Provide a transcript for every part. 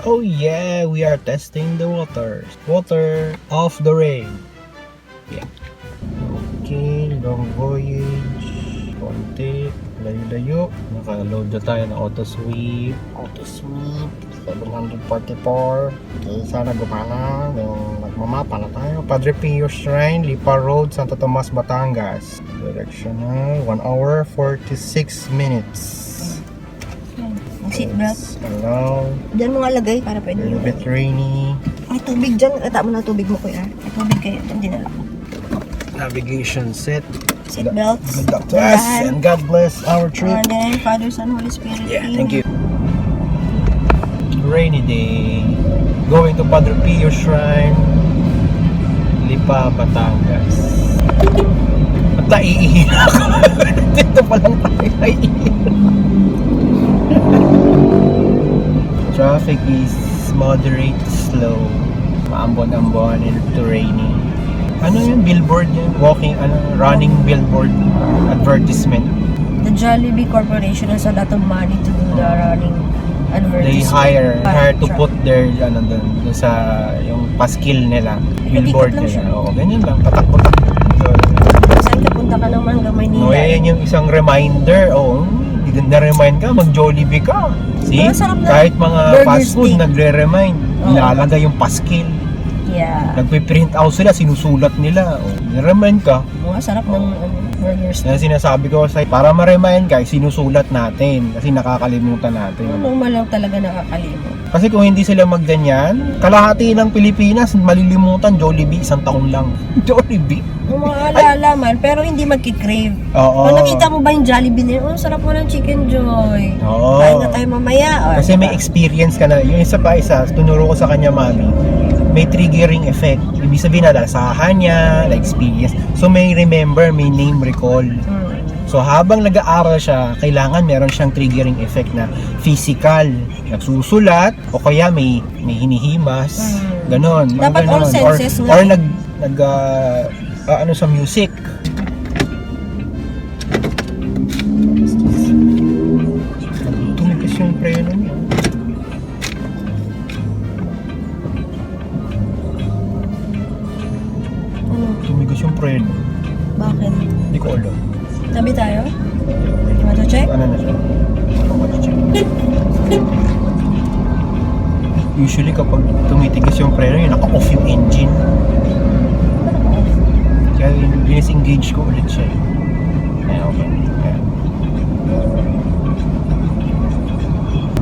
Oh yeah, we are testing the water. Water of the rain. Yeah. Okay, long voyage. Konti. Layo-layo. Naka-load na tayo ng auto sweep. Auto sweep. 744. Okay, sana gumana. Yung nagmamapa na tayo. Padre Pio Shrine, Lipa Road, Santo Tomas, Batangas. Directional, 1 hour, 46 minutes. Seatbelt. Hello. Diyan mo nga lagay para A pwede little yun. bit rainy. Ay, tubig dyan. Ata mo na tubig mo, kuya. May tubig kayo. Diyan dinala ko. Navigation set. Seatbelts. Good luck to us and God bless our trip. And then, Father, Son, Holy Spirit. Yeah, thank you. Rainy day. Going to Padre Pio Shrine, Lipa, Batangas. At naiihi na ako. Dito pa lang tayo naiihi. Traffic is moderate slow. Maambon-ambon and rainy. Ano yung billboard yun? Walking, running billboard advertisement. The Jollibee Corporation has a lot of money to do the running advertisement. They hire to put their dun sa yung paskil nila, billboard lang siya. nila. Oo, ganyan lang, patak-patak. So, Saan ka punta ka naman hanggang Maynila? no, yan yung isang reminder. Oh, na-remind ka, mag-Jollibee ka. See? Masarap na Kahit mga burger fast food steak. nagre-remind, ilalagay yung paskil. Yeah. Nagpe-print out sila, sinusulat nila. Oh, remind ka. Mga sarap ng burgers. Yan sinasabi ko sa para ma-remind ka, sinusulat natin kasi nakakalimutan natin. Normal lang talaga nakakalimot. Kasi kung hindi sila magganyan, kalahati ng Pilipinas malilimutan Jollibee, isang taon lang. Jollibee? Kung maalala man, pero hindi magkikrave. Oo. Kung nakita mo ba yung Jollibee na yun, oh, sarap mo ng Chicken Joy. Oo. Kain na tayo mamaya. Kasi may experience ka na. Yung isa pa tunuro ko sa kanya, mami, may triggering effect. Ibig sabihin na lasahan niya, na-experience. So may remember, may name recall. So habang nag-aaral siya, kailangan meron siyang triggering effect na physical. Nagsusulat, o kaya may hinihimas. Ganon. Dapat all senses or nga. ano sa music. Tumigas yung preno niya. Tumigas yung preno. Bakit? Hindi ko alam. Tabi tayo? You want to check? Ano na siya? Usually kapag tumitigas yung preno, yung naka-off yung engine. Kaya dinisengage ko ulit siya. Ayan, okay. Ayan.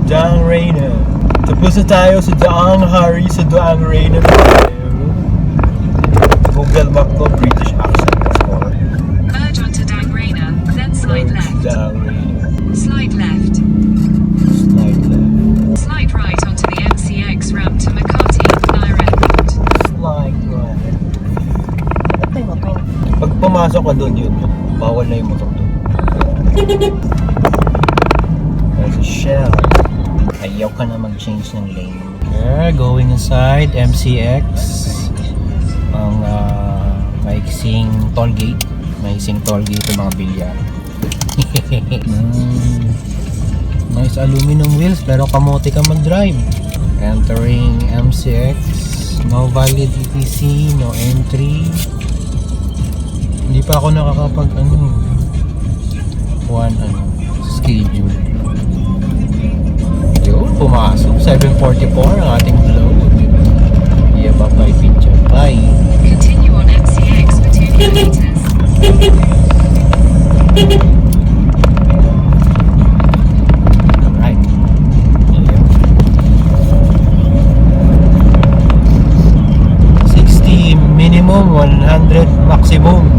Daang Reyna. Tapos na tayo sa Daang Hari sa Daang Reyna. Google Map ko, British accent before. Merge onto Dang Reyna, then slide left. Daang Reyna. Slide left. Slide left. Slide right onto the MCX ramp to Makati, direct. Slide right. Ba't may motor? Pag pumasok ka doon, yun. Bawal na yung motor doon. There's a shell. Ayaw ka na mag-change ng lane. Yeah, going inside MCX. Ang maiksing toll gate. Maiksing toll gate ng mga bilyar. Nice aluminum wheels pero kamote ka mag-drive. Entering MCX. No valid ETC, no entry. Hindi pa ako nakakapag schedule. Yun, pumasok 7:44 ang ating load. Yeah, bye-bye picture. Bye. Continue on MCX for 2 kilometers. Alright. Yeah. 60 minimum, 100 maximum.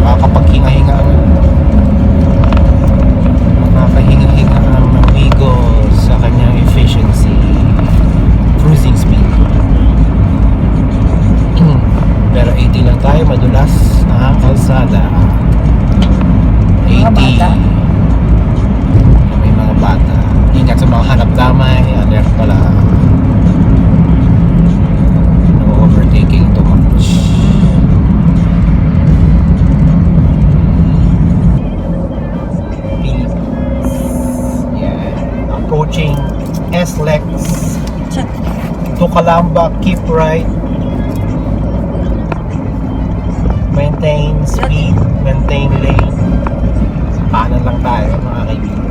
Makakapaghinga-hinga makakahinga-hinga ang amigo sa kanyang efficiency cruising speed. Pero 80 lang tayo, madulas na kalsada. 80. Mga bata. May mga bata. Ingat sa mga hanap-damay, alert pala. No overtaking too much. Approaching SLEX Check. to Calamba, keep right. Maintain speed, maintain lane. Kanan lang tayo mga kaibigan.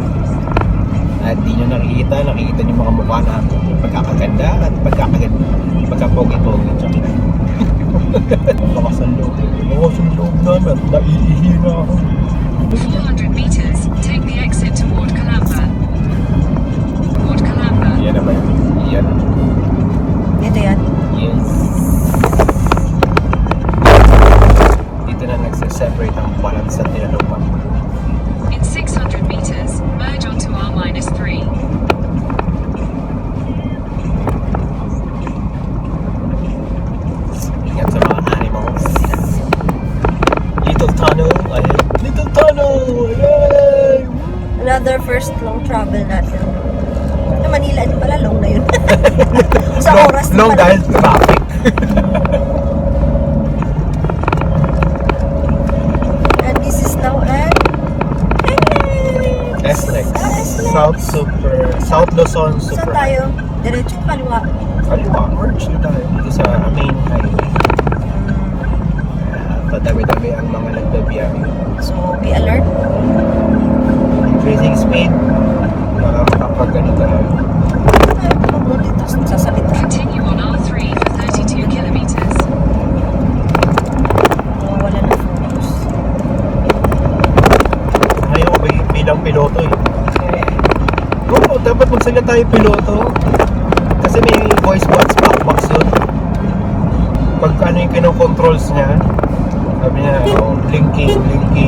At di nyo nakikita nyo mga mukha natin. Pagkakaganda at pagkapogi-pogi. Lakas ang loob. Lakas ang loob namin. Naiihi na ako. 400 meters, take the exit toward Calamba. Toward Calamba. Yan na ba yun? Yan. Dito yan. Yes. Dito na nagsiseparate ang balance at tinalupang. In 600 meters, merge onto R-3. Ingat sa mga animals. Little tunnel. Ayan. Little tunnel! Yay! Another first long travel natin. Sa Manila, di pala long na yun. Sa Long- oras long pala. dahil traffic. And this is now at SLEX. SLEX. South Luzon Saan Super. tayo? Diretso kaliwa. Kaliwa, merge na tayo dito sa main highway. Patabi-tabi ang mga nagbabiyahe. So, be alert. Increasing speed. Para makapag-ano tayo. Ay, mabuti. Tapos nagsasalita. Continue on R3 for 32 kilometers. Wala na focus. Ngayon ko bilang piloto eh. Oo, dapat magsalita tayo piloto. Kasi may voice box, black box yun. Pag ano yung kinokontrols niya, sabi niya, oh, blinking,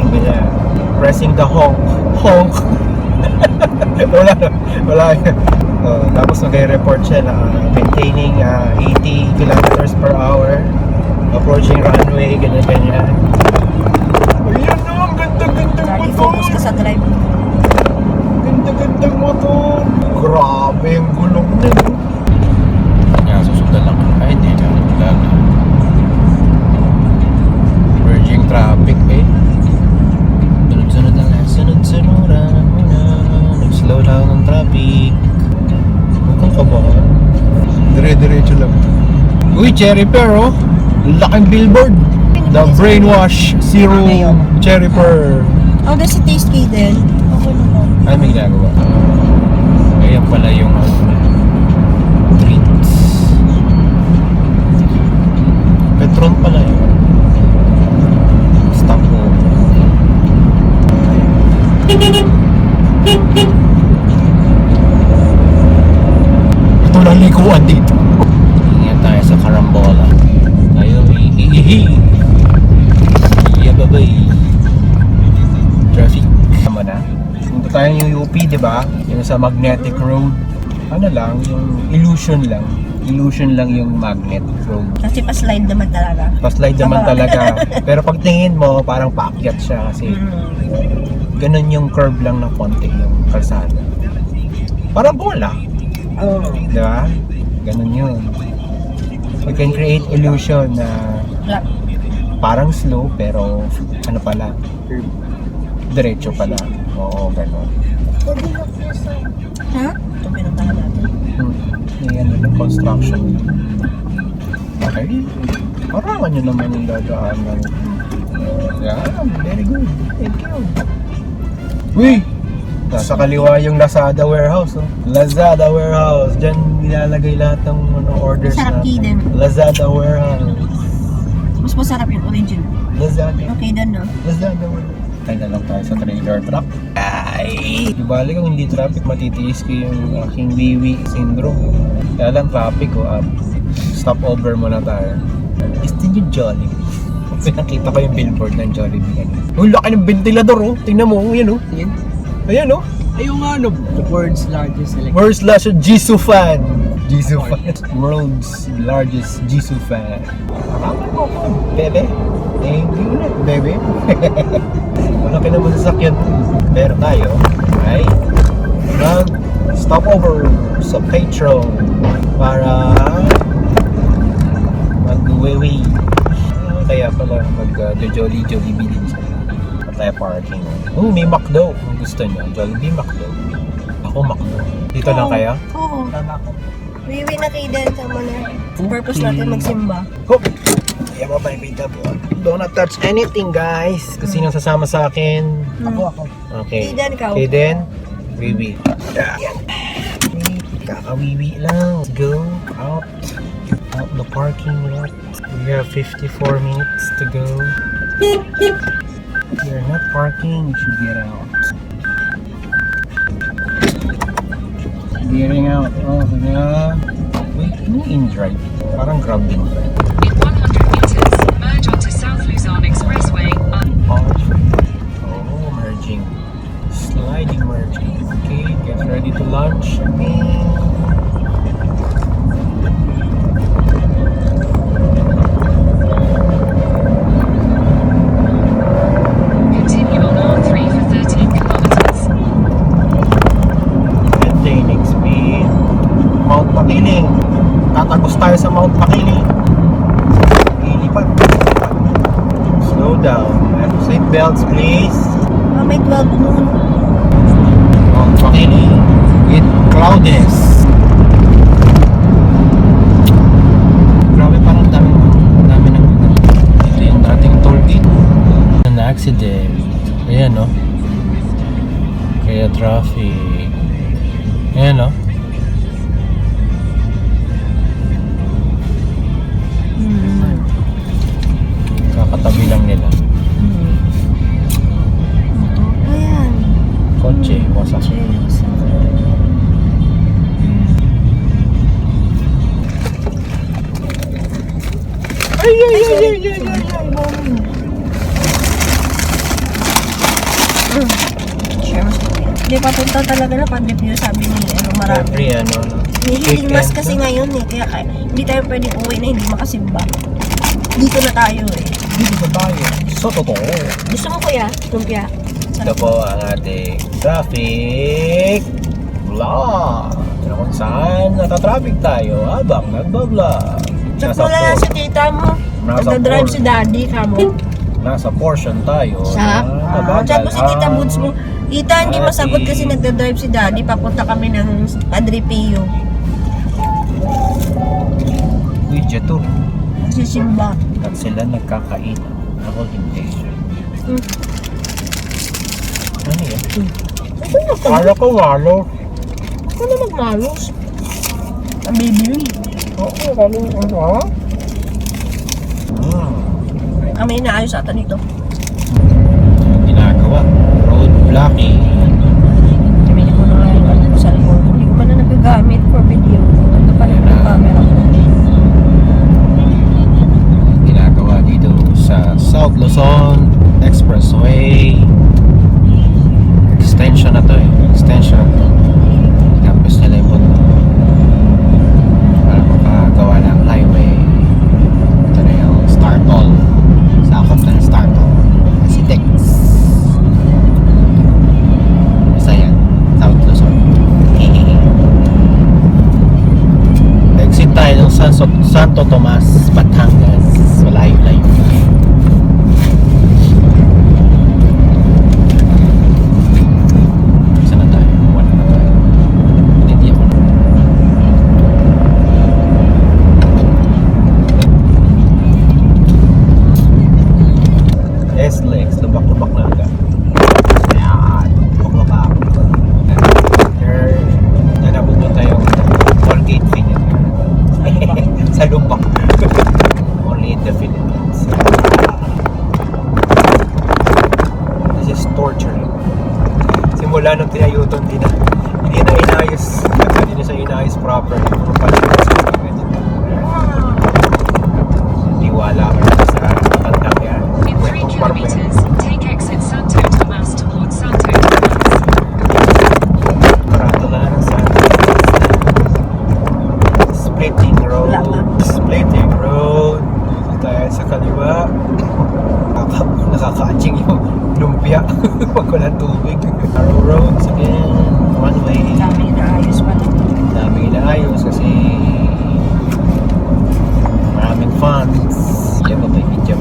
ganyan. Pressing the honk. wala. Tapos nag-report siya na maintaining 80 kilometers per hour, approaching runway, ganyan. Ayan na, ang ganda-gandang Lagi motor. focus ka sa drive. Ganda-gandang motor. Grabe yung gulong na. Kaya susundan lang. Ay, hindi na. Wala na. Merging traffic eh. Sunod-sunod lang. Sunod-sunuran na. Nag-slow down ang traffic. Huwag kang kabahan. Dire-diretso lang. Uy, Cherry Pear oh. Laking billboard. The Brainwash Zero Cherry Pear. Oh, there's a taste key din. Okay naman. Ay, may ginagawa. Ayan pala yung treats. Petron pala yun. Stop mo. Ito lang likuan dito. Ingat tayo sa karambola. Tayo hihihi. Yababay. Traffic. Tama na. Punta tayo yung UP, di ba? Yung sa magnetic road. Ano lang, yung illusion lang. Illusion lang yung magnet road. Kasi pa-slide naman talaga. Pa-slide naman talaga. Pero pag tingin mo, parang paakyat siya kasi ganun yung curve lang ng konti yung kalsada. Parang bola. Oh. Di ba? Ganun yun. You can create illusion na parang slow pero ano pala, diretso pala. Oo, ganun. Ha? Ito pinuntahan natin. Yan yung construction. Okay. Parangan nyo naman yung dadaanan. Yeah, very good. Thank you. Uy! Nasa kaliwa yung Lazada warehouse. Oh. Lazada warehouse. Diyan nilalagay lahat ng orders Sarap key din. Lazada warehouse. Mas masarap yung original. Lazada. Okay din, no? Lazada warehouse. Tayo na lang tayo sa trailer truck. Ay! Di bali kung hindi traffic, matitiis ko yung aking wiwi syndrome. Kaya lang traffic ko, stop over muna tayo. Gusto nyo Jollibee? Pinakita ko yung billboard ng Jollibee kanina. Uy, laki ng ventilador oh. Tingnan mo, yan oh. Yan. Ayan oh. Ay, yung ano, the world's largest electric. World's largest Jisoo fan. Jisoo fan. World's largest Jisoo fan. Tama mo po, bebe. Thank you ulit, bebe. Malaki naman sa sakyan. Pero tayo ay nag-stopover sa Petro para mag-uwi. Kaya pala mag-Jollibee din siya. Tayo parking. Oh, may McDo. Kung gusto nyo, Jollibee McDo. Ako Macdo. Dito lang kayo? Oo. Tama ko. Wiwi na kay Dan. Tama na. Purpose natin magsimba. Hop! Kaya mabay-bita po. Do not touch anything, guys. Kasi sino sasama sa akin? Ako. Okay. Kay Dan ikaw. Okay, then, wiwi. Yan. Kakawiwi lang. Let's go out the parking lot. We have 54 minutes to go. You're not parking, you should get out. Getting out. Oh, yeah. Wait, ano in drive? Parang grab din. In 100 meters, merge onto South Luzon Expressway. Oh, merging. Sliding merging. Okay, get ready to launch. Continue on R3 for 13 kilometers. Maintaining speed. Mount Makiling. Tatagos tayo sa Mount Makiling. Ilipat. Slow down. Seat belts, please. May 12 noon. Mount Makiling. With cloudiness. Grabe, parang dami ng ito yung dating toll gate. An accident. Ayan, no? Kaya traffic. Ayan, no? Kakatabi lang nila. Ayan. Kotse, wasak. Hindi papunta talaga na Padre Pio, sabi ni marami. Every ano, Hindi mas kasi ngayon eh, kaya hindi tayo pwedeng uwi na hindi makasimba. Dito na tayo eh. dito ba tayo? So, totoo. Gusto mo kuya? Lumpia? Ito po ang ating traffic vlog. Kung saan natatraffic tayo habang nagbablog. Sakto lang si tita mo. Nagdadrive si daddy ka mo. Nasa portion tayo. Sa? Nabagal Sabi ko si tita ang Boots mo. Tita, hindi masagot kasi nagdadrive si daddy. Papunta kami ng Padre Pio. Widget to. Nagsisimba. At sila nagkakain. Ako hindi. Ano yan? Ito na ka. Kala ko walo. Ito na magmalos. Ang baby. Oo, kala ko ano? May inaayos ata nito. Ginagawa. Road blocking. Pili ko na nga yung ano sa likod. Hindi ko man na nagagamit for video. Ito pa rin yung camera ko. Ginagawa dito sa South Luzon Expressway. Extension na to eh. Extension. Campus nila yung mundo. Para makagawa ng highway. Ito na yung Star Toll. Sakop na yung Star Toll. Si Tex. Isa yan. South Luzon. Exit tayo ng Santo Tomas, Batangas. Malayo-layo. Isa na tayo. Wala na tayo. Hindi ako. S-Lex. Lubak-lubak na agad. Ayan. Lubak-lubak. Yan na pupunta yung toll gate fee niya. Sa lubak. Only in the Philippines. This is torture. Simula nung tinayuton, hindi na inayos. Hindi na siya inayos properly. Puro pala sa ganyan. Tiwala ka na sa matandang yan. In 3 Kwentong barbero. kilometers, take exit Santo Tomas towards Santo Tomas. Parado na lang sa Splitting Road. Wala nga. Splitting Road. Dito tayo sa kaliwa. Nakaka-aching yung lumpia. Pag walang tubig. Arrow roads again. One way. Dami inaayos pa rin. Dami inaayos kasi maraming funds. Yan ba may video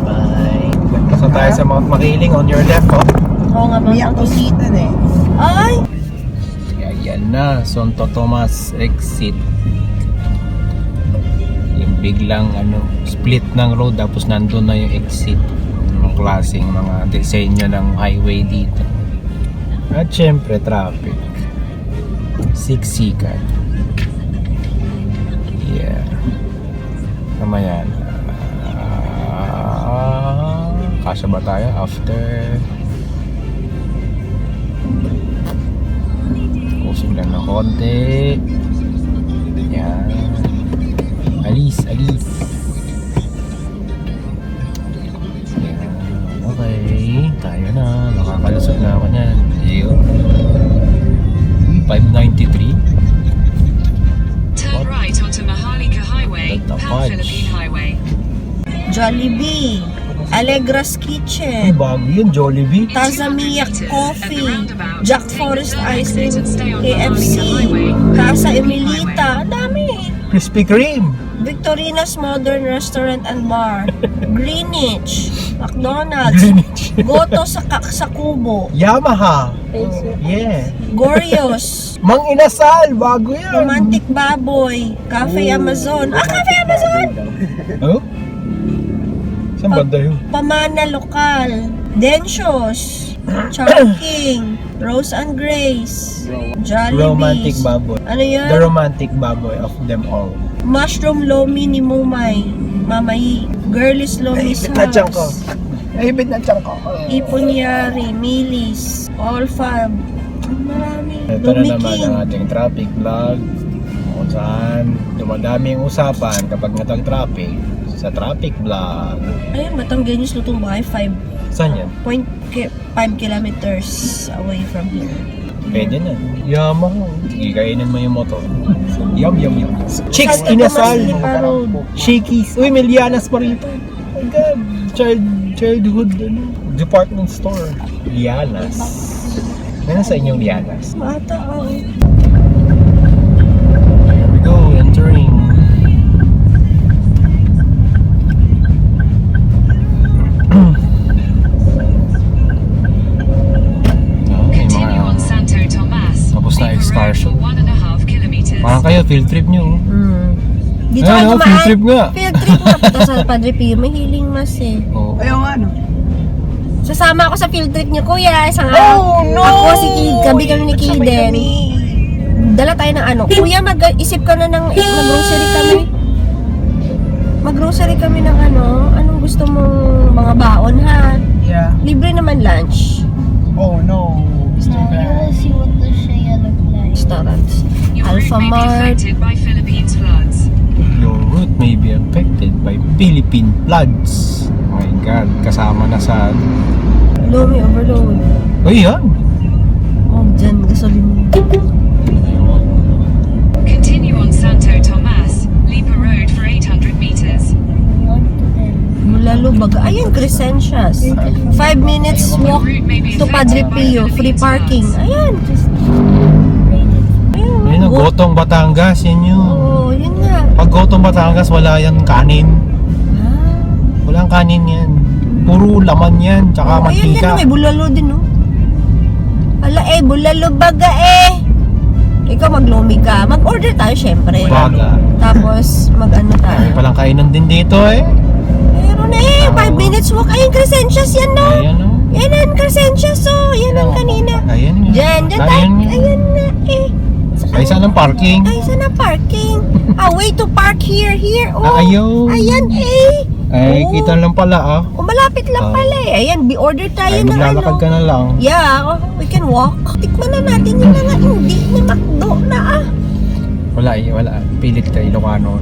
So tayo sa Mount Makiling on your left, oh. Oo nga ba? May akong sitan eh. Ay! Ayan Ayan na, Santo Tomas exit. Yung biglang split ng road tapos nandun na yung exit. Anong klaseng mga disenyo ng highway dito. At syempre traffic. Siksikan. Yeah. Mamaya na. Kasya ba tayo after? Kusog lang ng konti. Yan. Alis. Yan. Okay. Tayo na. Makakalusot na ako niyan. Yun. 593. Turn right onto Maharlika Highway, What the Pan fudge? Philippine Highway. Jollibee, Allegra's Ay, Kitchen, bago yun. Jollibee. Tazamiyak Coffee, Jack Forest Ice Cream, KFC, KFC, Casa Emilita, ang dami. Krispy Kreme. Victorina's Modern Restaurant and Bar, Greenwich, McDonald's, Greenwich. Goto sa Kubo, Yamaha. Yeah. Gorios, Mang Inasal. Bago yan. Romantic Baboy, Cafe Amazon. Cafe Amazon! Oh? Saan banda yun? Pamana Lokal, Densios, Chowking, Rose and Grace, Jollibees. Romantic baboy. Ano yan? The romantic baboy of them all. Mushroom Lomi ni Mumay, Mamay, Girlies Lomi's House, Ay, ibig na tiyang ko. Iponyari, Milis, All Fab, marami. Ito na naman Dumiking. ang ating traffic vlog. Kung saan dumadami ang usapan kapag natag-traffic sa traffic vlog. Ayun, Batanggenyos Lutong Bahay, 5 Saan yan? kilometers away from here. Pwede na. Yamaha. Sige, kainin mo yung motor. Yum. Chicks Santo Inasal. Tomas Lipa Road. Shakies. Uy, may lianas pa rito. Oh my God. Childhood department store. Lianas. Ano sa inyong lianas? Mata ako. Here we go, entering. Continue on Santo Tomas. Tapos na Leave a road excursion. for 1.5 kilometers. Parang kayo, field trip nyo. Dito Ayan, ka oh, dumaan. field trip nga. Field trip nga. Punta sa Padre Pio. May healing mass eh. Oh. Ayaw nga, no? Sasama ako sa field trip niyo, kuya. Isang araw. Ako, si Kid. Kami ni Kiden. Dala tayo ng ano. Kuya, mag-isip ka na ng mag-grocery kami. Mag-grocery kami ng ano. Anong gusto mong mga baon, ha? Yeah. Libre naman lunch. Oh, no. Mr. Bear. see what the Shea look like. Restaurants. Your route Alpha may be Mart. affected by Philippines floods. Your route may be affected by Philippine floods. Oh my God, kasama na sa... Lomi overload. Uy, yan! Oh, dyan. Gasolina. Continue on Santo Tomas. Lipa Road for 800 meters. Not today. Mulalo baga. Ayun, Crescentias. 5 minutes walk to Padre Pio. Free parking. Ayan. Ayun. Ayun, Gotong Batangas, yan yun. Oo, yun nga. Pag Gotong Batangas, wala yan kanin. Walang kanin yan. Puro laman yan, tsaka Oh, ayun din, mantika. may bulalo din, no? Ala, bulalo baga, Ikaw maglomi ka. Mag-order tayo, syempre. Baga. Tapos, mag-ano Ay, tayo. palang kainan din dito Meron 5 minutes walk. Ayun, Crescentias yan, no? Ayan o. Yan ang Crescentias, Yan ang kanina. Ayan nga. Diyan tayo. Ayan nga. Ayan na, Ay, saan ang parking? Ay, saan ang parking? Way to park here. Oh. Ayaw. Ayan, Ay, Oh. kita lang pala Malapit lang Ah. pala Ayan, order tayo Ay, ng maglalakad ano. ka na lang. Yeah, we can walk. Tikman na natin yung mga hindi na McDo na Wala. Pilit ka, Ilocano.